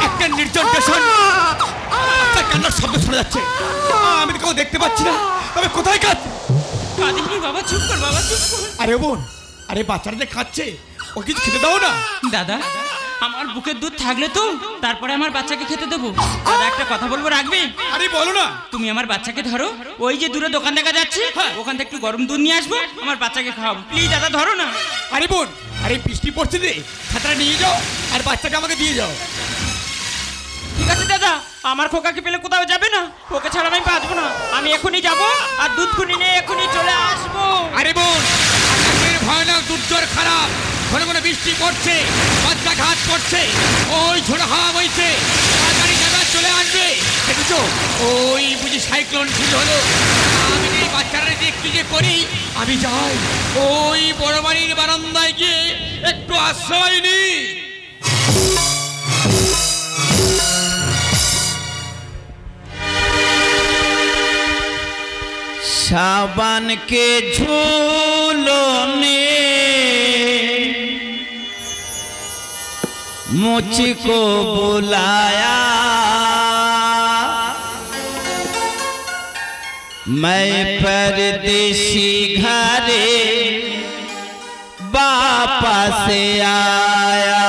একটা নির্জন স্টেশন, কান্নার শব্দ শোনা যাচ্ছে। আমি তো কেউ দেখতে পাচ্ছি না, তবে কোথায় কাঁদছে? কাঁদিনি বাবা, চুপ কর বাবা, চুপ কর। আরে বোন, আরে বাচ্চাটা যে খাচ্ছে, ও কিছু খেতে দাও না। দাদা, আমার বুকের দুধ থাকলে তো তারপরে আমার বাচ্চাকে খেতে দেবো। দাদা একটা কথা বলবো, রাখবে? আরে বলো না। তুমি আমার বাচ্চাকে ধরো, ওই যে দূরে দোকান দেখা যাচ্ছে, ওখান থেকে একটু গরম দুধ নিয়ে আসবো, আমার বাচ্চাকে খাওয়াবো। প্লিজ দাদা ধরো না। আরে বোন, আরে বৃষ্টি পড়ছে রে, ছাতাটা নিয়ে যাও আর বাচ্চাকে আমাকে দিয়ে যাও। ঠিক আছে দাদা, আমার খোকাকে পেলে কোথাও যাবে না, ওকে ছাড়া আমি বাঁচবো না। আমি এখনই যাবো আর দুধ খুনি নিয়ে এখনই চলে আসবো। আরে বোন, আকাশের ভয়ানক দুর্যোগ খারাপ, ঘন ঘন বৃষ্টি পড়ছে, বাচ্চা ঘাত করছে, ওই ঝোড়ো হাওয়া বইছে, তাড়াতাড়ি দাদা চলে আসবে। দেখেছো, ওই বুঝি সাইক্লোন শুরু হলো। আমি এই বাচ্চারা যে কি যে করি, আমি যাই ওই বড় বাড়ির বারান্দায় গিয়ে একটু আশ্রয় নিই। सावन के झूलों ने मुझको बुलाया, मैं परदेसी घरे वापस आया।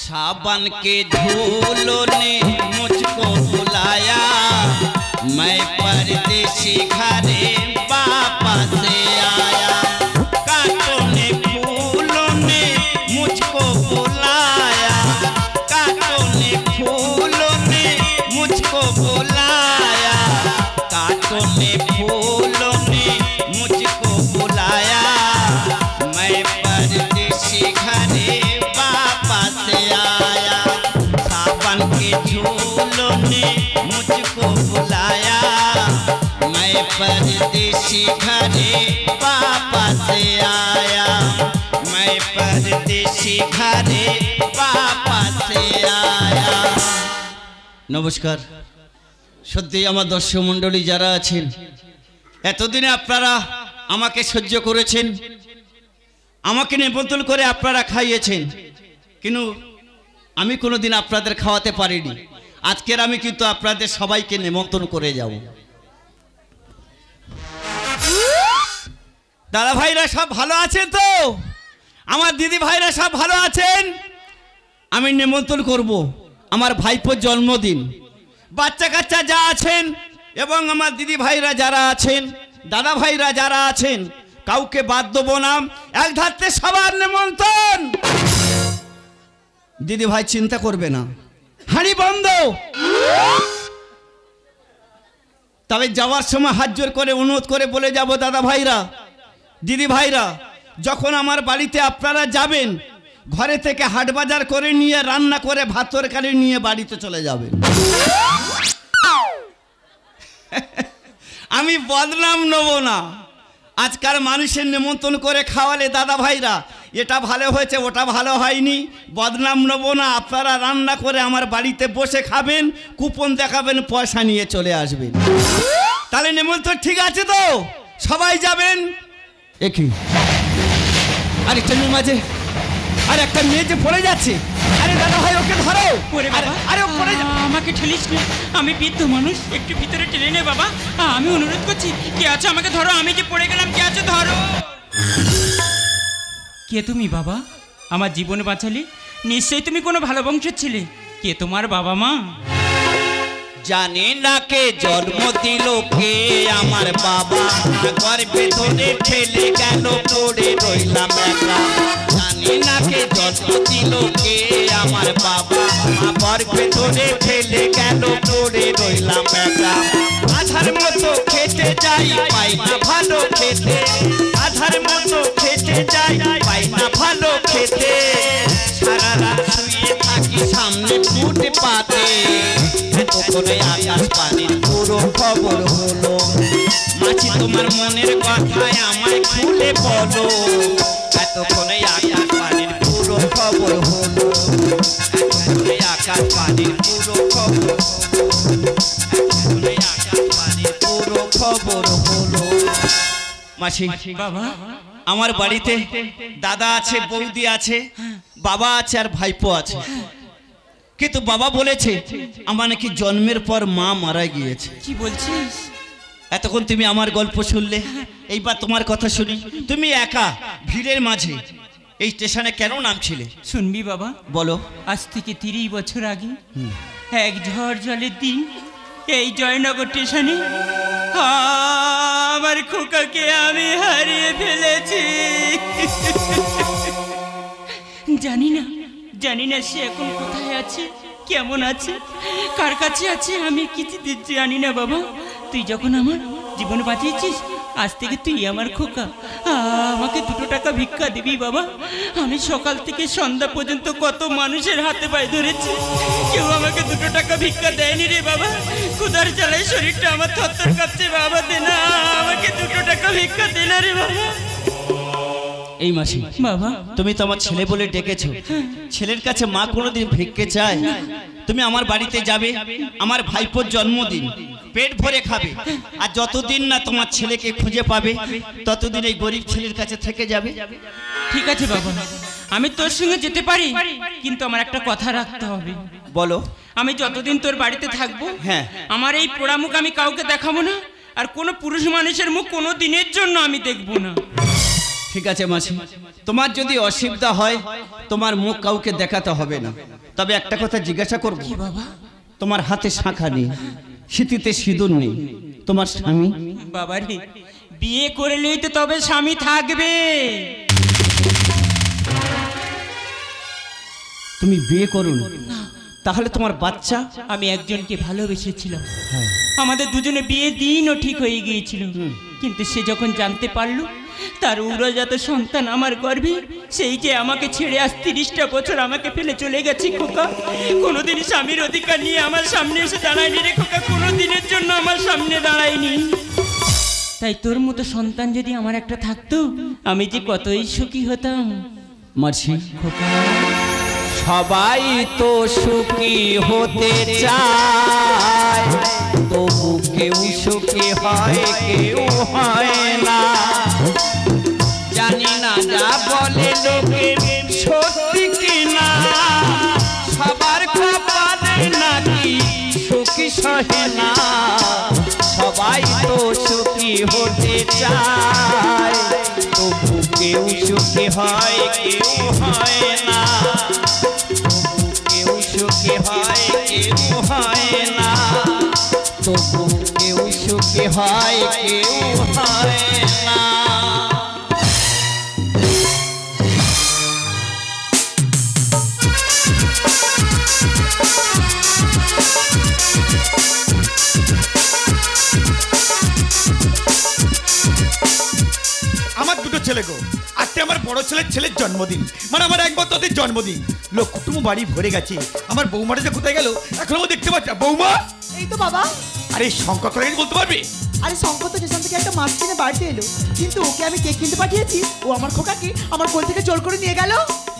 सावन के झूलों ने मुझको बुलाया, मैं परदेसी घरे वापस आया। कांटों ने फूलों ने मुझको बुलाया, कांटों ने फूलों ने मुझको बुलाया, कांटों ने फूलों ने मुझको बुलाया, मैं परदेसी घरे वापस आया। सावन के झूलों ने मुझको बुलाया, मैं परदेसी घरे वापस आया, मैं परदेसी घरे वापस आया। नमस्कार। সত্যি আমার দর্শক মণ্ডলী যারা আছেন, এতদিনে আপনারা আমাকে সহ্য করেছেন, আমাকে নিমন্ত্রণ করে আপনারা খাইয়েছেন, কিন্তু আমি কোনোদিন আপনাদের খাওয়াতে পারিনি। আজকের আমি কিন্তু আপনাদের সবাইকে নিমন্ত্রণ করে যাব। দাদা ভাইরা সব ভালো আছেন তো? আমার দিদি ভাইরা সব ভালো আছেন? আমি নিমন্ত্রণ করব আমার ভাইপোর জন্মদিন। বাচ্চা কাচ্চা যা আছেন এবং আমার দিদি ভাইরা যারা আছেন, দাদা ভাইরা যারা আছেন, কাউকে বাদ দেবো না, এক ধারতে সবার নিমন্ত্রণ। দিদি ভাই চিন্তা করবে না, হাঁড়ি বন্ধ। তবে যাওয়ার সময় হাত জোর করে অনুরোধ করে বলে যাব, দাদা ভাইরা দিদি ভাইরা যখন আমার বাড়িতে আপনারা যাবেন, ঘরে থেকে হাট বাজার করে নিয়ে রান্না করে ভাত তরকারি নিয়ে বাড়িতে চলে যাবেন। আমি বদনাম নেব না। আজকাল মানুষের নিমন্ত্রণ করে খাওয়ালে দাদা ভাইরা এটা ভালো হয়েছে ওটা ভালো হয়নি বদনাম নেব না। আপনারা রান্না করে আমার বাড়িতে বসে খাবেন, কুপন দেখাবেন, পয়সা নিয়ে চলে আসবেন। তাহলে নিমন্ত্রণ ঠিক আছে তো? সবাই যাবেন। একই আর একটা মাঝে আর একটা মেয়ে যে পড়ে যাচ্ছে। আরে দাদা ভাই ওকে ধরো। আরে পড়ে যা, আমাকে ঠেলিস না, আমি বৃদ্ধ মানুষ, একটু ভিতরে টেনে নে বাবা। আমি অনুরোধ করছি, কে আছে আমাকে ধরো, আমি যে পড়ে গেলাম, কে আছে ধরো। কে তুমি বাবা? আমার জীবন বাঁচালে, নিশ্চয়ই তুমি কোনো ভালো বংশের ছিলে। কে তোমার বাবা মা? জানি না কে জন্ম দিল, কে আমার বাবা, গর্ভে ধরে ঠেলে গেল, পড়ে রইলাম একা। জানি না কে জন্ম দিল, কে আমার বাবা, গর্ভে ধরে ঠেলে গেল, পড়ে রইলাম একা। আধার মতো খেতে যাই, পাই না ভালো খেতে, আধার মতো খেতে যাই, পাই না ভালো খেতে। সারা রাত শুয়ে থাকি, সামনে ফুটে পাতে এতক্ষণে আকাশ পানির পুরো খবর হলো মাছি তোমার মনের কথায় আমায় খুলে বলো এতক্ষণে আকাশ পানির পুরো খবর হলো এতক্ষণে আকাশ পানির পুরো খবর এতক্ষণে আকাশ পানির পুরো খবর হলো মাছি বাবা আমার বাড়িতে দাদা আছে বৌদি আছে বাবা আছে আর ভাইপো আছে কিন্তু বাবা বলেছে আমার নাকি জন্মের পর মা মারা গিয়েছে কি বলছিস এতক্ষণ তুমি আমার গল্প শুনলে এইবার তোমার কথা শুনি তুমি একা ভিড়ের মাঝে এই স্টেশনে কেন নামছিলে শুনবি বাবা বলো আজ থেকে 30 বছর আগে এক ঝড় জলের দিন এই জয়নগর স্টেশনে আমার খোকাকে আমি হারিয়ে ফেলেছি জানি না সে এখন কোথায় আছে কেমন আছে কার কাছে আছে আমি কিছু জানি না বাবা তুই যখন আমার জীবন বাঁচিয়েছিস আজ থেকে তুই আমার খোকা আমাকে 2 টাকা ভিক্ষা দিবি বাবা আমি সকাল থেকে সন্ধ্যা পর্যন্ত কত মানুষের হাতে পায়ে ধরেছি কেউ আমাকে 2 টাকা ভিক্ষা দেয়নি রে বাবা ক্ষুধার জ্বালায় শরীরটা আমার থরথর কাঁপছে বাবা দে না আমাকে 2 টাকা ভিক্ষা দে না রে বাবা এই মাসি বাবা তুমি তো আমার ছেলে বলে ডেকেছো ছেলের কাছে মা কোনোদিন ভিক্ষে চায় তুমি আমার বাড়িতে যাবে আমার ভাইপোর জন্মদিন পেট ভরে খাবে আর যতদিন না তোমার ছেলেকে খুঁজে পাবে ততদিন এই গরিব ছেলের কাছে থেকে যাবে ঠিক আছে বাবা আমি তোর সঙ্গে যেতে পারি কিন্তু আমার একটা কথা রাখতে হবে বলো আমি যতদিন তোর বাড়িতে থাকবো হ্যাঁ আমার এই পোড়া মুখ আমি কাউকে দেখাবো না আর কোনো পুরুষ মানুষের মুখ কোনো দিনের জন্য আমি দেখবো না ঠিক আছে মাসি তোমার যদি অসুবিধা হয় তোমার মুখ কাউকে দেখাতে হবে না তবে একটা কথা জিজ্ঞাসা করব কি বাবা তোমার হাতে শাঁখা নেই সিঁথিতে সিঁদুর নেই তোমার স্বামী বাবা রে বিয়ে করলেই তো তবে স্বামী থাকবে তুমি বিয়ে করুন তাহলে তোমার বাচ্চা আমি একজনকে ভালোবেসেছিলাম আমাদের দুজনে বিয়ে দিনও ঠিক হয়ে গিয়েছিল কিন্তু সে যখন জানতে পারলো তার উড়োজাত সন্তান আমার গর্ভে সেই যে আমাকে ছেড়ে আজ 30টা বছর আমাকে ফেলে চলে গেছি খোকা কোনোদিন স্বামীর অধিকার নিয়ে আমার সামনে এসে দাঁড়ায়নি রে খোকা কোনোদিনের জন্য আমার সামনে দাঁড়ায়নি তাই তোর মতো সন্তান যদি আমার একটা থাকতো আমি যে কতই সুখী হতাম মাসি খোকা সবাই তো সুখী হতে চায় তবু কেউ সুখী হয় কেউ হয় না জানি না যা বলে লোকে সত্যি কিনা সবার কপালে নাকি সুখী সহে না সবাই তো সুখী হতে চায় তবু কেউ সুখী হয় কেউ হয় না কেউ সুখী হয় কেউ হয় না তবু কেউ সুখী হয় কেউ হয় না আমার 2টো ছেলে গো আজকে আমার বড় ছেলের জন্মদিন মানে আমার একমাত্র জন্মদিন লোক কুটুম্ব বাড়ি ভরে গেছে আমার বৌমাটা যে কোথায় গেল এখনো আমি দেখতে পাচ্ছি বৌমা এই তো বাবা আরে শঙ্কর করে বলতে পারবে আরে শঙ্কর তো স্টেশন থেকে একটা মাছ কিনে বাড়িতে এলো কিন্তু ওকে আমি কেক কিনতে পাঠিয়েছি ও আমার খোকাকে আমার কোল থেকে জোর করে নিয়ে গেল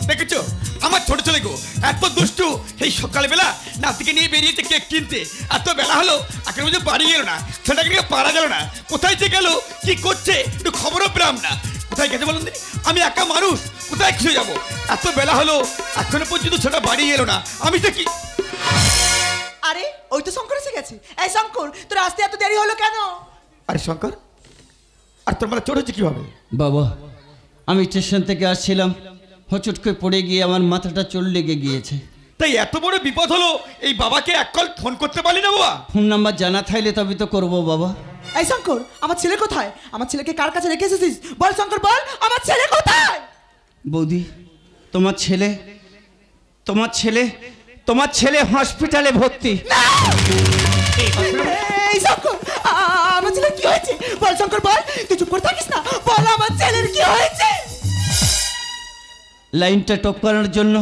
দেখেছো আমার ছোট ছেলে গো এত দুষ্টু সেই সকালবেলা নাতিকে নিয়ে বেরিয়েছে কেক কিনতে এত বেলা হলো এখন মধ্যে বাড়ি গেল না ছেলেটাকে নিয়ে পারা গেল না কোথায় যে গেল কি করছে একটু খবরও পেলাম না কোথায় গেছে বলুন আমি একা মানুষ কোথায় খুঁজে যাবো এত বেলা হলো এখনো পর্যন্ত ছেলেটা বাড়ি এলো না আমি তো কি আরে ওই তো শঙ্কর এসে গেছে এই শঙ্কর তোর আসতে এত দেরি হলো কেন আরে শঙ্কর আর তোর মানে চোট হচ্ছে কিভাবে বাবা আমি স্টেশন থেকে আসছিলাম হচট করে পড়ে গিয়ে আমার মাথাটা চোট লেগে গিয়েছে তাই এত বড় বিপদ হলো এই বাবাকে এক কল ফোন করতে পারলি না বাবা ফোন নাম্বার জানা থাকলে তবে তো করবো বাবা এই শঙ্কর আমার ছেলে কোথায় আমার ছেলেকে কার কাছে রেখে এসেছিস বল শঙ্কর বল আমার ছেলে কোথায় বৌদি তোমার ছেলে হসপিটালে ভর্তি এই শঙ্কর আমার ছেলের কি হয়েছে বল শঙ্কর বল তুই চুপ করে থাকিস না বল আমার ছেলের কি হয়েছে লাইনটা টপ করার জন্য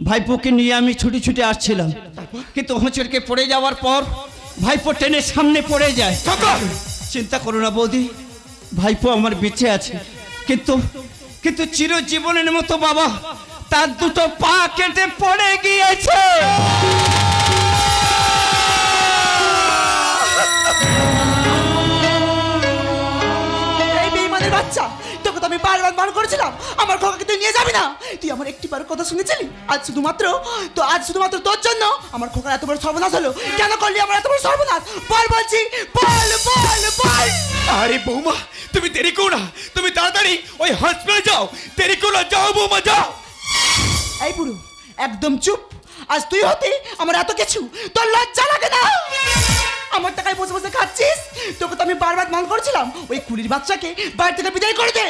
ভাইপোকে নিয়ে আমি ছুটি ছুটি আসছিলাম, কিন্তু হোঁচটকে পড়ে যাওয়ার পর ভাইপো ট্রেনের সামনে পড়ে যায়। চিন্তা করো না বৌদি, ভাইপো আমার বেঁচে আছে, কিন্তু কিন্তু চিরজীবনের মতো বাবা তার দুটো পা কেটে পড়ে গিয়েছে। এই বেঈমানের বাচ্চা, তোকে তো আমি বারবার বারণ করেছিলাম আমার খোকাকে তুই নিয়ে যাবি না। তুই আমার একটিবার কথা শুনেছিলি? আজ শুধুমাত্র তোর জন্য আমার খোকার এত বড় সর্বনাশ হলো। কেন করলি আমার এত বড় সর্বনাশ? বল বলছি, বল বল বল। আরে বৌমা, তুমি দেরি করো না, তুমি তাড়াতাড়ি ওই হসপিটালে যাও। দেরি করো না, যাও বৌমা যাও। এই বুড়ো একদম চুপ। আজ তুই হতে আমার এত কিছু, তোর লজ্জা লাগে না? আমার টাকায় বসে বসে খাচ্ছিস। তোকে তো আমি বারবার মান করছিলাম ওই কুলির বাচ্চাকে বাড়ি থেকে বিদায় করে দে।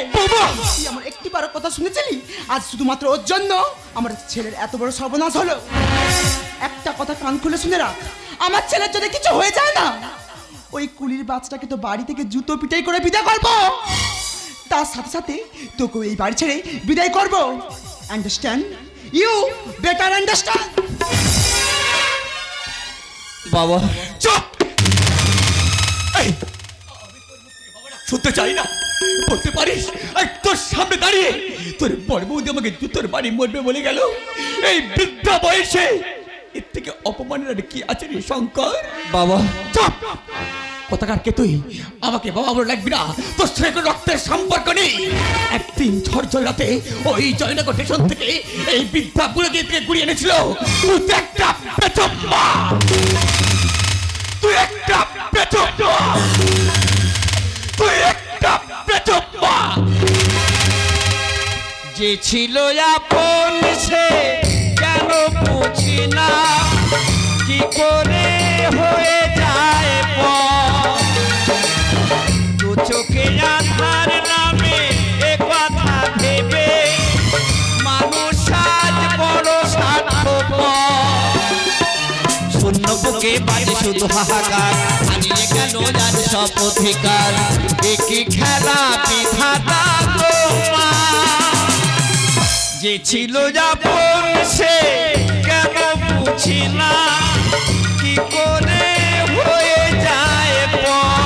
তুই আমার একটিবারও কথা শুনেছিলি? আজ শুধুমাত্র ওর জন্য আমার ছেলের এত বড় সর্বনাশ হলো। একটা কথা কান খুলে শুনে রাখ, আমার ছেলের যদি কিছু হয়ে যায় না, ওই কুলির বাচ্চাটাকে তো বাড়ি থেকে জুতো পিটাই করে বিদায় করবো। তার সাথে সাথে তোকে এই বাড়ি ছেড়ে বিদায় করবো। আন্ডারস্ট্যান্ড? You better understand. বাবা চুপ! শুনতে চাই না, বলতে পারিস? তোর সামনে দাঁড়িয়ে তোর বড় বৌদি আমাকে জুতোর বাড়ি মরবে বলে গেল এই বৃদ্ধা বয়সে। এর থেকে অপমানের আর কি আছে রে শঙ্কর? বাবা চুপ! কোথাকার কে তুই? আমাকে বাবা বলে লাগবি না, তোর সঙ্গে কোনো রক্তের সম্পর্ক নেই। একদিন ঝড় রাতে ওই জয়নগর স্টেশন থেকে এই বৃদ্ধা বুড়োকে থেকে ঘুরিয়ে এনেছিল। তুই একটা পেচম্মা, তুই একটা পেচম্মা, তুই একটা পেচম্মা। যে ছিল আপন সে কেন বুঝি না, কি করে হয়ে যায় দু চোখে আধার নামে এ কথা ভেবে মানুষ আজ বড় স্বার্থপর। শূন্য বুকে বাজে শুধু হাহাকার, হারিয়ে গেল যার সব অধিকার। একই খেলা বিধাতা গো মা, যে ছিল আপন সে কেন বুঝি না, কি করে হয়ে যায় পর।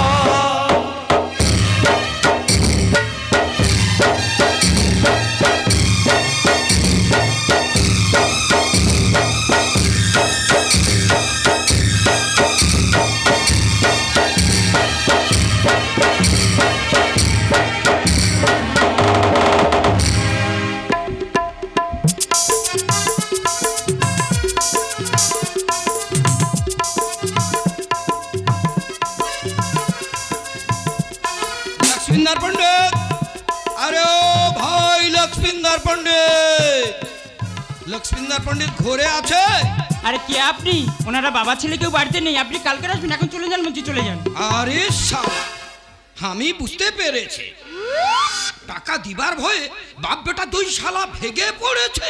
লক্ষ্মীন্দর পণ্ডিত, আরে ভাই লক্ষ্মীন্দর পণ্ডিত, লক্ষ্মীন্দর পণ্ডিত ঘরে আছে? আরে কে আপনি? ওনারা বাবা ছেলে কেউ বাড়িতে নেই, আপনি কালকে আসবেন। এখন চলে যান বলছি, চলে যান। আরে শালা, আমি বুঝতে পেরেছি টাকা দিবার ভয়ে বাপ বেটা দুই শালা ভেগে পড়েছে।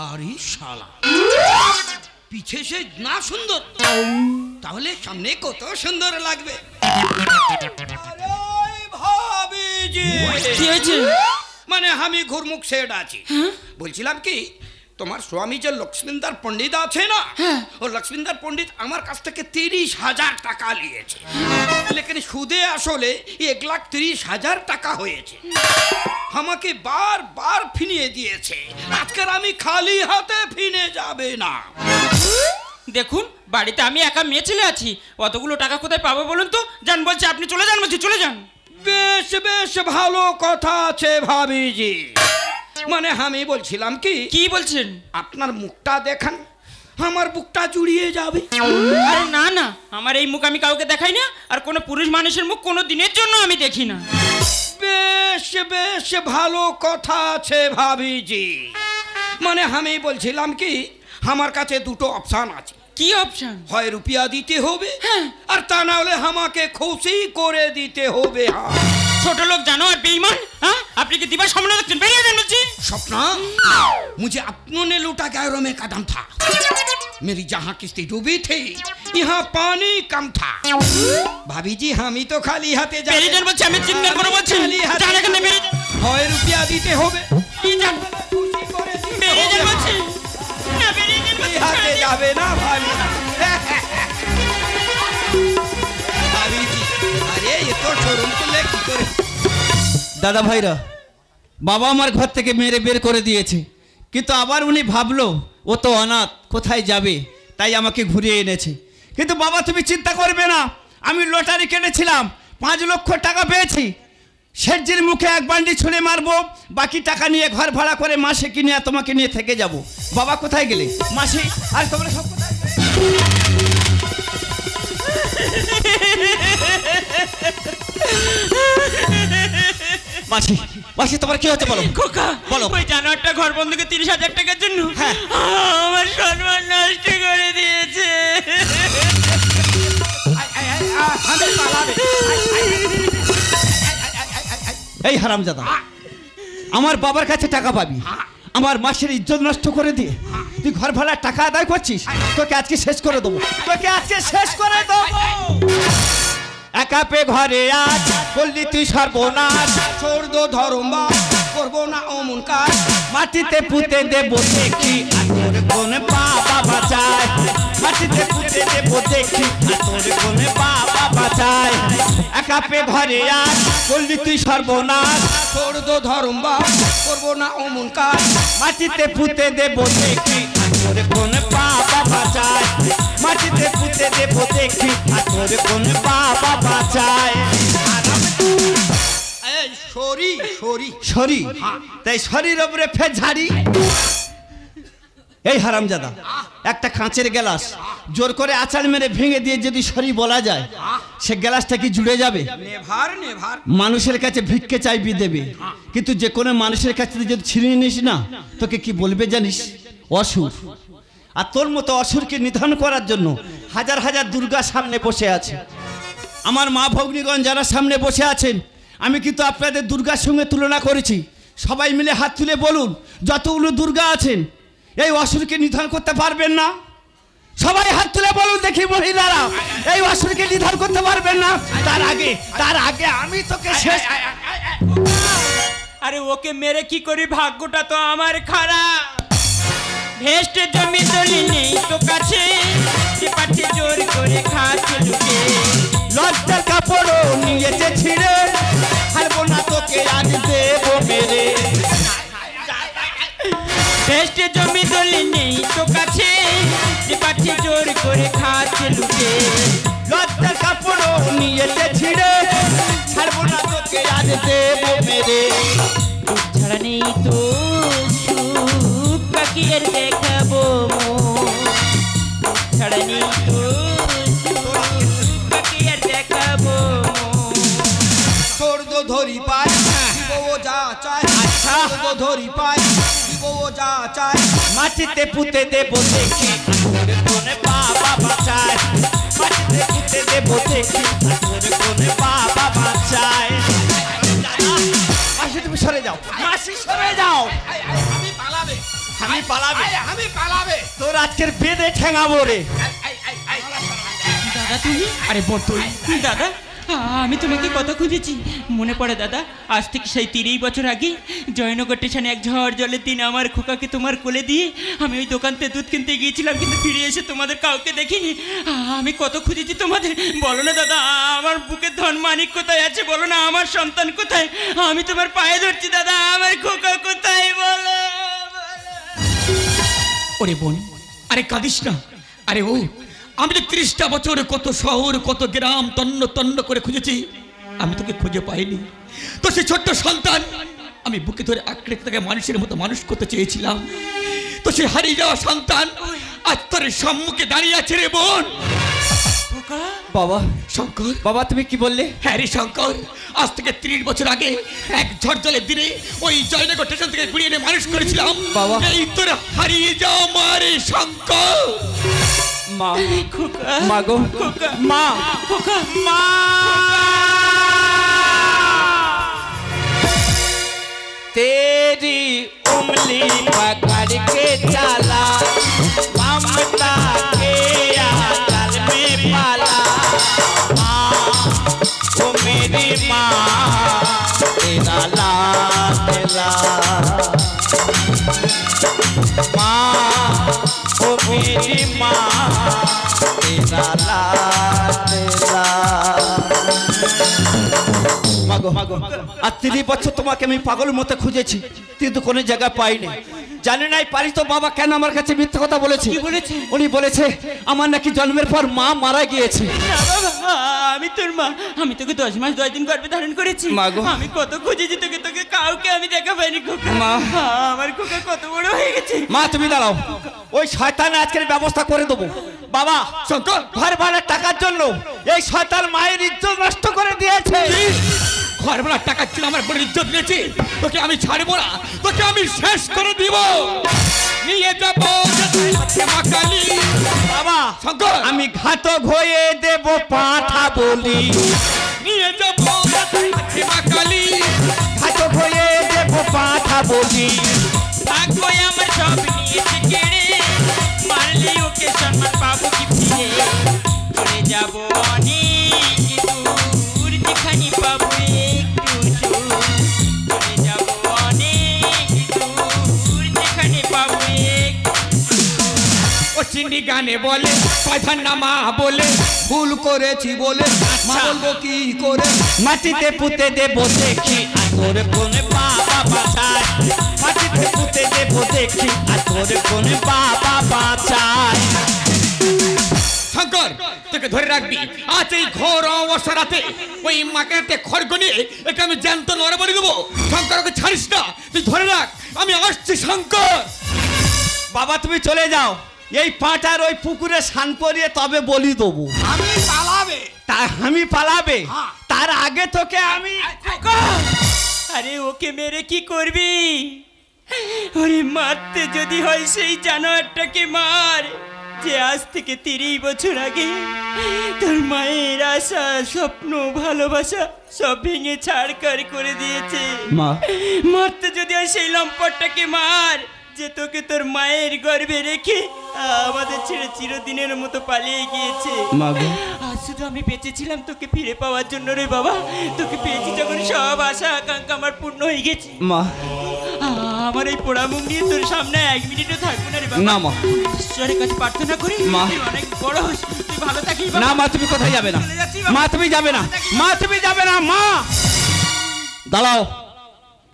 আরে শালা, পিছে সে না সুন্দর, তাহলে সামনে কত সুন্দর লাগবে। কি হয়েছে? মানে আমি ঘুরমুখ সেট আছি। বলছিলাম কি, তোমার স্বামী যে লক্ষ্মীন্দর পণ্ডিত আছে না, ও লক্ষ্মীন্দর পণ্ডিত আমার কাছ থেকে 30,000 টাকা নিয়েছে। লেকিন সুদে আসলে 1,30,000 টাকা হয়েছে। আমাকে বারবার ফিরিয়ে দিয়েছে। আজকের আমি খালি হাতে ফিরে যাবে না। দেখুন, বাড়িতে আমি একা মেয়ে ছেলে আছি, অতগুলো টাকা কোথায় পাবো বলুন তো? যান বলছি, আপনি চলে যান বলছি, চলে যান। বেশ বেশ ভালো কথা আছে ভাবিজি। মানে আমি বলছিলাম কি। কি বলছেন? আপনার মুখটা দেখান, আমার বুকটা জুড়িয়ে যাবে। আরে না না, আমার এই মুখ আমি কাউকে দেখাই না, আর কোনো পুরুষ মানুষের মুখ কোনো দিনের জন্য আমি দেখি না। বেশ বেশ ভালো কথা আছে ভাবিজি। মানে আমি বলছিলাম কি, আমার কাছে দুটো অপশন আছে। কি অপশন? হয় রুপিয়া দিতে হবে, আর তা না হলে আমাকে খুশি করে দিতে হবে। ছোট लोग जानो और बेईमान। हाँ, आपने की दीवार सामने रखते हैं, बेईमान मुझे। सपना, मुझे अपनों ने लूटा गैरों में कदम था। मेरी जहाँ किस्ती डूबी थी, यहाँ पानी कम था। भाभी जी, हम ही तो खाली हाथे जा। मेरी जान बच्चे, हमें चिंता करो बच्चे। जाने का नहीं मेरी। হয় রুপিয়া দিতে হবে, मेरी जान। বলছি না বেরিয়ে যান বলছি, হাতে ছেড়ে দিন। যাবে না ভাবি ভাবিজি আরে এ তো শোরুম করলে কি করে দাদা ভাইরা বাবা আমার ঘর থেকে মেরে বের করে দিয়েছে কিন্তু আবার উনি ভাবলো ও তো অনাথ কোথায় যাবে তাই আমাকে ঘুরিয়ে এনেছে কিন্তু বাবা তুমি চিন্তা করবে না আমি লটারি কেটেছিলাম 5 লক্ষ টাকা পেয়েছি শেঠজির মুখে এক বান্ডি ছুঁড়ে মারবো বাকি টাকা নিয়ে ঘর ভাড়া করে মাসে কিনে তোমাকে নিয়ে থেকে যাব বাবা কোথায় গেলে মাসি আর তোমরা সব কোথায় মাসি মাসি তোমার কি হচ্ছে বলো খোকা বলো। ওই জানোয়ারটা ঘর বন্ধুকে 30,000 টাকার জন্য হ্যাঁ। আমার সম্মান নষ্ট করে দিয়েছে। এই হারামজাদা আমার বাবার কাছে টাকা পাবি আমার মাসের ইজ্জত নষ্ট করে দিয়ে তুই ঘর ভাড়ার টাকা আদায় করছিস তোকে আজকে শেষ করে দেবো তোকে আজকে শেষ করে দেবো একা পে ঘরে আজ বললি তুই সর্বনাশ ছোড় দো ধর্ম করবো না অমন কাজ মাটিতে পুঁতে দেবো দেখি আর তোর কোন বাবা বাঁচায় মাটিতে পুঁতে দেবো দেখি আর তোর কোন বাবা বাঁচায় একা পে ঘরে আজ বললি তুই সর্বনাশ ছোড় দো ধর্ম করবো না অমন কাজ মাটিতে পুঁতে দেবো দেখি আর তোর কোন বাবা বাঁচায় মাটিতে পুঁতে দেবো দেখি আর তোর কোন বাবা বাঁচায় এই সরি সরি শরীর তাই শরীর ওপরে ফের ঝাড়ি এই হারামজাদা একটা কাঁচের গ্লাস জোর করে আচার মেরে ভেঙে দিয়ে যদি শরীর বলা যায় সে গ্লাসটা কি জুড়ে যাবে নেভার নেভার মানুষের কাছে ভিক্ষে চাইবি দেবে কিন্তু যে কোনো মানুষের কাছে যদি ছিনিয়ে নিস না তোকে কি বলবে জানিস অসুর আর তোর মতো অসুরকে নিধন করার জন্য হাজার হাজার দুর্গা সামনে বসে আছে আমার মা ভগ্নীগণ যারা সামনে বসে আছেন আমি কিন্তু আপনাদের দুর্গার সঙ্গে তুলনা করেছি সবাই মিলে হাত তুলে বলুন যতগুলো দুর্গা আছেন এই অসুরকে নিধন করতে পারবেন না সবাই হাত তুলে বলুন দেখি মহিলারা এই অসুরকে নিধন করতে পারবেন না তার আগে আমি তোকে শেষ আরে ওকে মেরে কি করি ভাগ্যটা তো আমার খারাপ ভেস্টে জমি দলি নেই তো কাছে যে পাঠে জোর করে খাচ্ছে লুকে লজ্জার কাপড়ও নিয়েছে ছিঁড়ে হারবো না তোকে আজ দেবো মেরে ভেস্টে জমি দলি নেই তো কাছে যে পাঠে জোর করে খাচ্ছে লুকে লজ্জার কাপড়ও নিয়েছে ছিঁড়ে ছাড়বো না তোকে আজ দেবো মেরে দুধ ছাড়া নেই তো সুখ কাকিয়ের দেখাবো ছাড়া নেই তো সুখ কাকিয়ের দেখাবো ছোড় দো ধরি পাই দিব ও যা চায় ছোড় দো ধরি পাই দিব ও যা চায় মাটিতে পুঁতে দেবো দেখি তোর কোনে বাবা বাঁচায় মাটিতে পুঁতে দেবো দেখি তোর কোনে বাবা বাঁচায় মাসি তুমি সরে যাও মাসি সরে যাও আমি পালাবে আমি পালাবে আমি পালাবে তোর আজকের বেদে ঠেঙাবো রে দাদা তুমি আরে বর্তই দাদা আমি তোমাকে কত খুঁজেছি মনে পড়ে দাদা আজ থেকে সেই 30 বছর আগে জয়নগর স্টেশনে এক ঝড় জলের দিন আমার খোকাকে তোমার কোলে দিয়ে আমি ওই দোকানতে দুধ কিনতে গিয়েছিলাম কিন্তু ফিরে এসে তোমাদের কাউকে দেখিনি আমি কত খুঁজেছি তোমাদের বলো না দাদা আমার বুকের ধন মানিক কোথায় আছে বলো না আমার সন্তান কোথায় আমি তোমার পায়ে ধরছি দাদা আমার খোকা কোথায় বলো ওরে বোন আরে কাঁদিস না আরে ও আমি তো 30টা বছর কত শহর কত গ্রাম তন্ন তন্ন করে খুঁজেছি আমি তোকে খুঁজে পাইনি তো সে ছোট্ট সন্তান আমি বুকে ধরে আঁকড়ে তাকে মানুষের মতো মানুষ করতে চেয়েছিলাম তো সে হারিয়ে যাওয়া সন্তান আজ তোর সম্মুখে দাঁড়িয়ে আছে রে বোন বাবা শঙ্কর বাবা তুমি কি বললে হ্যাঁ রে শঙ্কর আজ থেকে 30 বছর আগে এক ঝড় জলের দিনে ওই জয়নগর স্টেশন থেকে ঘুরিয়ে এনে মানুষ করেছিলাম বাবা। এই তোর হারিয়ে যাওয়া মারে শঙ্কর মা খোকা মা গো খোকা মা খোকা মা तेरी उंगली पकड़ के चला ममता के आंचल में पाला माँ वो मेरी माँ तेरा लाडला मेरी माँ तेरा लाल तेरा মাগো আর 30 বছর তোমাকে আমি পাগলের মতো খুঁজেছি কিন্তু কোনো জায়গা পাইনি জানি না পারি তো বাবা কেন আমার কাছে মিথ্যা কথা বলেছে কি বলেছে? উনি বলেছে আমার নাকি জন্মের পর মা মারা গিয়েছে না বাবা, আমি তোর মা। আমি তোকে 10 মাস 10 দিন গর্ভে ধারণ করেছি। মা গো। আমি কত খুঁজেছি তোকে কাউকে আমি দেখা পাইনি খোকা। মা। আমার খোকা কত বড় হয়ে গেছে। মা তুমি দাঁড়াও ওই শয়তান আজকের ব্যবস্থা করে দেবো বাবা শঙ্কর ঘর ভাড়ার টাকার জন্য এই শয়তান মায়ের ইজ্জত নষ্ট করে দিয়েছে ঘর ভাড়ার টাকা ছিল আমার বড় ইজ্জত নিয়েছি তোকে আমি ছাড়বো না তোকে আমি শেষ করে দিব নিয়ে যাবো মা কালী বাবা শঙ্কর আমি ঘাতক হয়ে দেব পাঠা বলি নিয়ে যাবো মা কালী ঘাতক হয়ে দেব পাঠা বলি ভাগ্য আমার সব নিয়েছে কেড়ে, মারলে ওকে সম্মান পাবো কি ফিরে? চলে যাব অনেক দূর, যেখানে পাবো একটু সুখ। চলে যাব অনেক দূর, যেখানে পাবো একটু ও চিনি গানে বলে প্রধান নামা বলে ভুল করেছি বলে মা বলবো কি করে মাটিতে পুঁতে দেব দেখি আর তোর কোনে বাবা বাঁচায় মাটিতে পুঁতে দেব দেখি আর তোর কোনে বাবা বাঁচায় শঙ্কর তোকে ধরে রাখবি আজ এই ঘোর অবসরাতে ওই মাকে খড়গ নিয়ে একে আমি জ্যান্ত লড়ে বলে দেবো শঙ্কর ওকে ছাড়িস না তুই ধরে রাখ আমি আসছি শঙ্কর বাবা তুমি চলে যাও এই পাটার ওই পুকুরে স্নান করিয়ে তবে বলি দেবো আমি পালাবে আমি পালাবে তার আগে তোকে আমি আরে ওকে মেরে কি করবি? ওরে মারতে যদি হয় সেই জানোয়ারটাকে মার যে আজ থেকে 30 বছর আগে তোর মায়ের আশা স্বপ্ন ভালোবাসা সব ভেঙে ছাড়খাড় করে দিয়েছে। মা মারতে যদি হয় সেই লম্পটটাকে মার যে তোকে তোর মায়ের গর্ভে রেখে আমাদের ছেড়ে চিরদিনের মতো পালিয়ে গিয়েছে। মা গো আজ শুধু আমি বেঁচেছিলাম তোকে ফিরে পাওয়ার জন্য রে বাবা। তোকে পেয়েছি যখন সব আশা আকাঙ্ক্ষা আমার পূর্ণ হয়ে গেছে। মা আমার এই পোড়া মুখ নিয়ে তোর সামনে 1 মিনিটও থাকবো না রে বাবা। না মা ঈশ্বরের কাছে প্রার্থনা করি মা। তুই অনেক বড় হোস, তুই ভালো থাকিস বাবা। না মা তুমি কোথায় যাবে না চলে যাচ্ছি বাবা। মা তুমি যাবে না মা তুমি যাবে না মা দাঁড়াও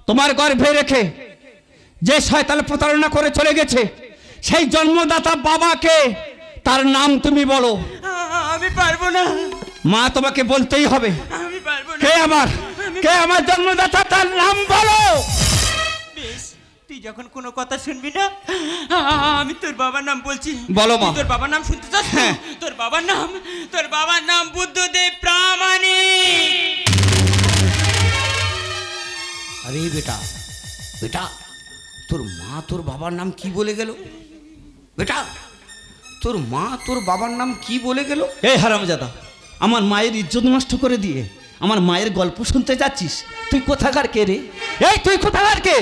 তোমার গর্ভে রেখে যে শয়তান প্রতারণা করে চলে গেছে সেই জন্মদাতা বাবাকে তার নাম তুমি বলো আমি পারবো না, মা তোমাকে বলতেই হবে আমি পারবো না। কে আমার জন্মদাতা তার নাম বলো বেশ, তুই যখন কোনো কথা শুনবি না আমি তোর বাবার নাম বলছি। বলো মা। তুই তোর বাবার নাম শুনতে চাস? হ্যাঁ। তোর বাবার নাম বুদ্ধদেব প্রামাণিক। আরে বেটা বেটা তোর মা তোর বাবার নাম কি বলে গেল বেটা তোর মা তোর বাবার নাম কি বলে গেল এই হারামজাদা আমার মায়ের ইজ্জত নষ্ট করে দিয়ে আমার মায়ের গল্প শুনতে যাচ্ছিস তুই কোথাকার কে রে এই তুই কোথাকার কে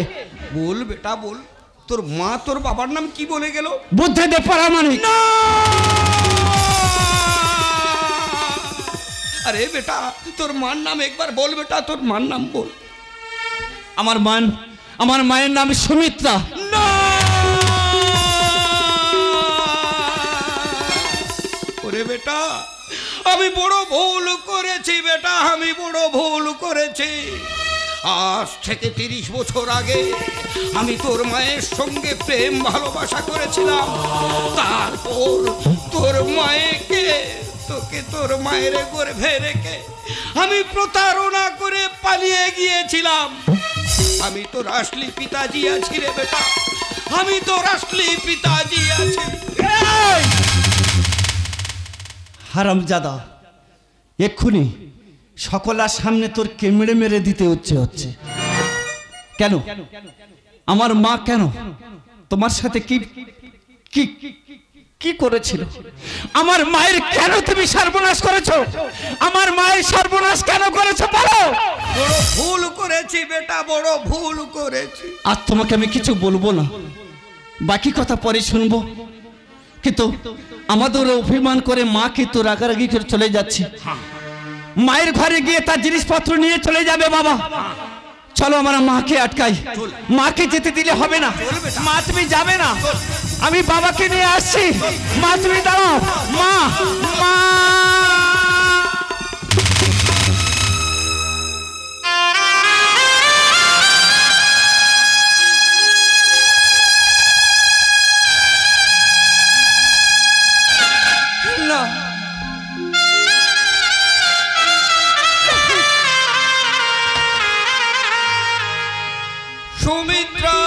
বল বেটা বল তোর মা তোর বাবার নাম কি বলে গেল বুদ্ধদেব প্রামাণিক আরে বেটা তোর মার নাম একবার বল বেটা তোর মার নাম বল আমার মায়ের নাম সুমিত্রা ওরে বেটা আমি বড় ভুল করেছি বেটা আমি বড় ভুল করেছি আজ থেকে 30 বছর আগে আমি তোর মায়ের সঙ্গে প্রেম ভালোবাসা করেছিলাম তারপর তোর মায়েকে তোকে তোর মায়ের গর্ভে রেখে আমি প্রতারণা করে পালিয়ে গিয়েছিলাম আমি তোর আসলি পিতাজি আছি রে বেটা আমি তোর আসলি পিতাজি আছি হারামজাদা এক্ষুনি সকলার সামনে তোর কেমড়ে মেরে দিতে হচ্ছে কেন আমার মা কেন তোমার সাথে কি কি কি করেছিল আমার মায়ের কেন তুমি সর্বনাশ করেছো আমার মায়ের সর্বনাশ কেন করেছো বলো বড় ভুল করেছি বেটা বড় ভুল করেছি আর তোমাকে আমি কিছু বলবো না বাকি কথা পরে শুনবো কিন্তু আমাদের অভিমান করে মা কিন্তু রাগারাগি করে চলে যাচ্ছে মায়ের ঘরে গিয়ে তার জিনিসপত্র নিয়ে চলে যাবে বাবা চলো আমরা মাকে আটকাই মাকে যেতে দিলে হবে না মা তুমি যাবে না আমি বাবাকে নিয়ে আসছি। মা তুমি দাঁড়াও, মা মা। না, সুমিত্রা,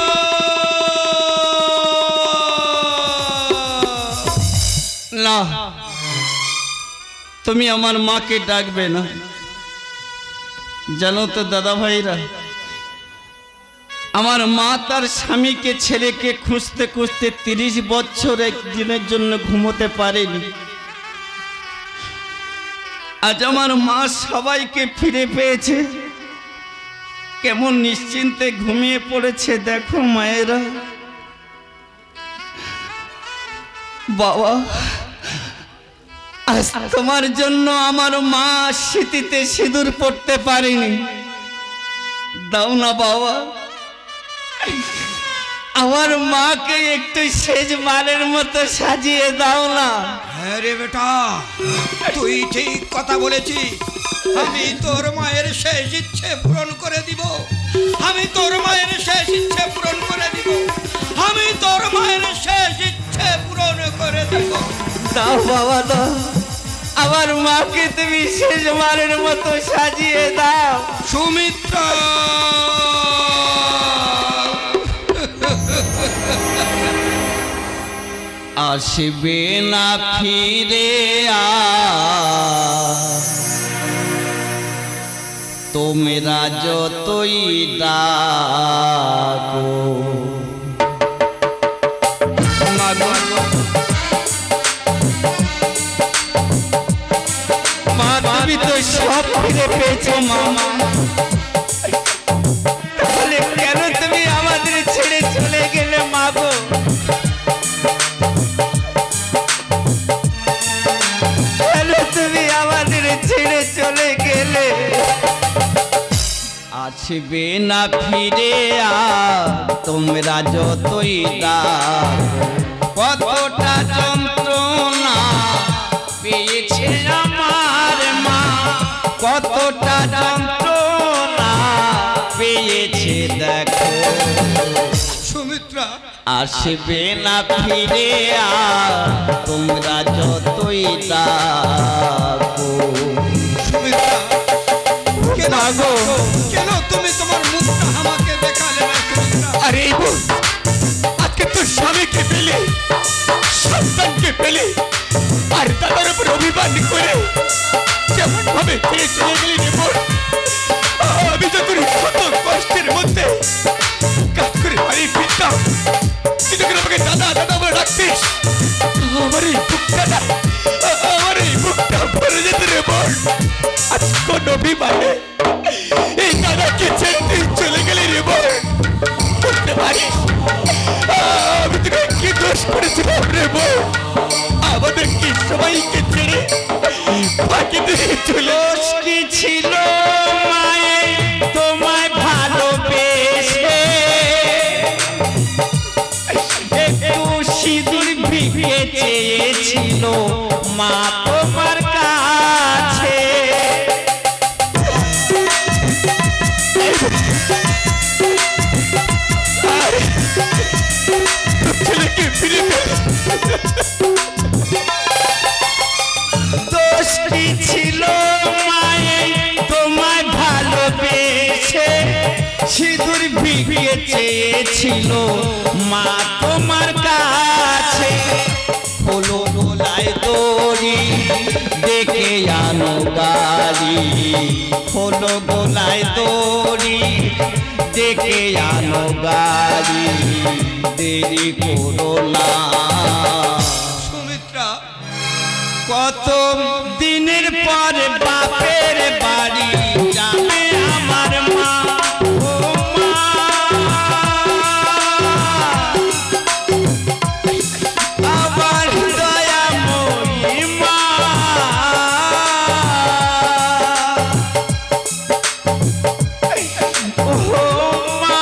না, তুমি আমার মাকে ডাকবে না। জানো তো দাদা ভাইরা, আমার মা তার স্বামীকে ছেলেকে খুঁজতে খুঁজতে 30 বছর একদিনের জন্য ঘুমোতে পারেনি। আজ আমার মা সবাইকে ফিরে পেয়েছে, কেমন নিশ্চিন্তে ঘুমিয়ে পড়েছে দেখো মায়েরা। বাবা, আজ তোমার জন্য আমার মা স্মৃতিতে সিঁদুর পড়তে পারেনি। দাও না বাবা, আমার মাকে একটু শেষবারের মতো সাজিয়ে দাও না। হ্যাঁ রে বেটা, তুই ঠিক কথা বলেছিস। আমি তোর মায়ের শেষ ইচ্ছে পূরণ করে দিব। আমি তোর মায়ের শেষ ইচ্ছে পূরণ করে দিব। আমি তোর মায়ের শেষ ইচ্ছে পূরণ করে দিব। দাও বাবা দাও, আমার মাকে তুমি শেষবারের মতো সাজিয়ে দাও। সুমিত্রা, আসবে না ফিরে তোমরা যতই ডাকো। মা তুমি তো সব ফিরে পেয়েছো মামা, তাহলে কেন তুমি আমাদের ছেড়ে চলে গেলে মা গো? কেন তুমি আমাদের ছেড়ে চলে গেলে? আসবে না ফিরে তোমরা যতই ডাকো। কতটা যন্ত্রণা পেয়েছে আমার মা, কতটা যন্ত্রণা পেয়েছে দেখো। সুমিত্রা, আসবে না ফিরে তোমরা যতই ডাকো। সুমিত্রা, কেন গো? কেন তুমি তোমার মুখটা আমাকে দেখালে না সুমিত্রা? আরে এই বোন, আজকে তোর স্বামীকে পেলে, সন্তানকে পেলে, আর দাদার উপর অভিমান করে কেমন ভাবে ছেড়ে চলে গেলি রে বোন। আমি তো তোর কত কষ্টের মধ্যে কাজ করে বাড়ি ফিরতাম, তুই যখন আমাকে দাদা দাদা বলে ডাকতিস, আমার এই বুকটা ভরে যেত রে বোন। আজ কোন অভিমানে এই দাদাকে ছেড়ে তুই চলে গেলি রে বোন। বলতে পারিস আমি তোকে কি দোষ করেছিলাম রে বোন? আমাদের কি সবাইকে ছেড়ে বাকি দিয়ে চলে কি ছিল মায়ে তোমায় ভালোবেসে, একটু সিঁদুর ভিড়ে চেয়েছিল মা তোমার কাছে। ছেলেকে ফিরে দোষটি ছিল মায়ে তোমায় ভালোবেসে, সিঁদুর ভিড়ে চেয়েছিল মা তোমার কাছে। হলো গোলায় দড়ি ডেকে আনো গাড়ি, হলো গোলায় দড়ি ডেকে আনো গাড়ি, দেরি করো না। সুমিত্রা, কত দিনের পর বাপের বাড়ি যাবে আমার মা। ও মা, আমার দয়াময়ী মা। ও মা,